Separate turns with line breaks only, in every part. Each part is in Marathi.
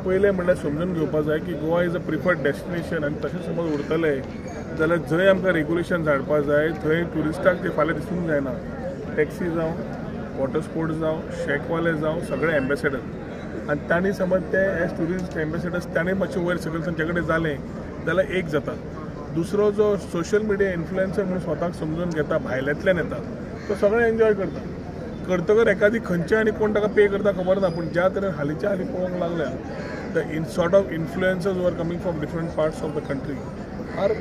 पहिले म्हणल्यार समजून घेवपाक जाय की Goa is a preferred destination आनी तशें समज उरतले जाल्यार जंय आमकां रेग्युलेशन धाडपाक जाय थंय ट्युरिस्टाक ते फाल्यां दिसूंक जायना. टॅक्सी जावं वॉटर स्पोर्ट्स जावं शेकवाले जावं सगळे एम्बेसेडर आनी तांणी समज ते एज ट्युरिस्ट एम्बेसेडर्स तांणी मातशें वयर सकयल तांचे कडेन जालें जाल्यार एक जाता. दुसरो जो सोशल मिडिया इन्फ्लुएन्सर म्हणून स्वताक समजून घेता भायल्यांतल्यान येता तो सगळे एन्जॉय करता. करतकर एखादी खंयचे आनी कोण ताका पे करता खबर ना पूण ज्या तरेन हालींच्या हालीं पळोवंक लागल्या द सॉर्ट ऑफ इन्फ्लुएन्सर्स वर coming from different parts of the country are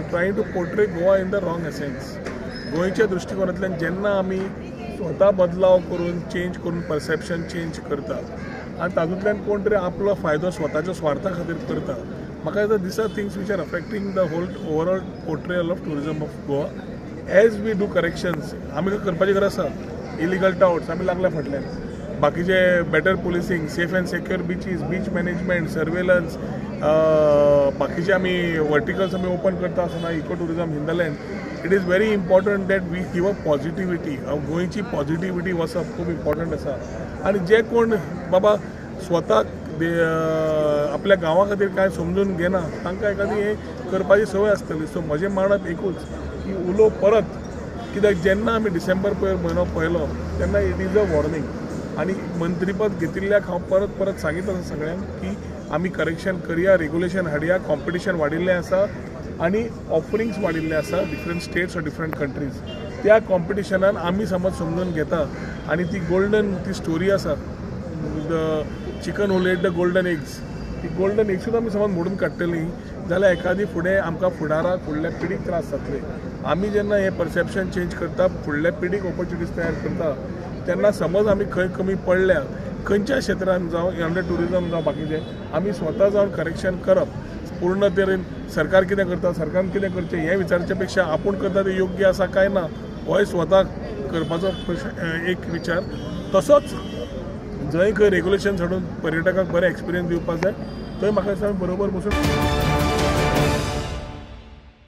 trying to portray Goa in the wrong essence. गोंयच्या दृश्टिकोनांतल्यान जेन्ना आमी स्वता बदलाव करून चेंज करून परसेप्शन चेंज करता आनी तातूंतल्यान कोण तरी आपलो फायदो स्वताच्या स्वार्था खातीर करता म्हाका this are things which are affecting the whole overall portrayal of tourism of Goa. As we do corrections आमी करपाची गरज आसा. इलिगल टाउट्स आमी लागल्या फाटल्यान बाकीचे better policing safe and secure beaches beach management surveillance बाकीचे आमी वर्टिकल्स आमी ओपन करता आसतना eco tourism hinterland it is very important that we give a positivity. गोंयची पॉझिटिव्हिटी वचप खूब इम्पॉर्टंट आसा आनी जे कोण बाबा स्वताक आपल्या गांवा खातीर कांय समजून घेना तांकां एखादी हे करपाची संवय आसतली. सो म्हजें मानप एकूच की उलो परत कित्याक जेन्ना आमी डिसेंबर म्हयनो पळयलो तेन्ना इट इज अ वॉर्निंग आनी मंत्रीपद घेतिल्ल्याक हांव परत परत सांगीत आसा सगळ्यांक की आमी करेक्शन करया रेग्युलेशन हाडया. कॉम्पिटिशन वाडिल्लें आसा आनी ऑफरिंग्स वाडिल्ले आसा different states or different countries. त्या कॉम्पिटिशनान आमी समज समजून घेता आनी ती गोल्डन ती स्टोरी आसा the chicken who laid the golden eggs ती गोल्डन एग्सूच आमी समज मोडून काडटली जाल्यार एखादी फुडें आमकां फुडाराक फुडल्या पिढीक त्रास जातले. आमी जेन्ना हे परसेप्शन चेंज करता फुडल्या पिढीक ऑपॉर्च्युनिटीज तयार करता तेन्ना समज आमी खंय कमी पडल्या खंयच्या क्षेत्रांत जावं अंडर ट्युरिजम जावं बाकीचे आमी स्वता जावन करेक्शन करप. पूर्ण तरेन सरकार कितें करता सरकारान कितें करचें हें विचारचे पेक्षा आपूण करता तें योग्य आसा काय ना होय स्वता करपाचो एक विचार. तसोच जंय खंय रेग्युलेशन हाडून पर्यटकाक बरें एक्सपिरियन्स दिवपाक जाय थंय म्हाका दिसता बरोबर बसून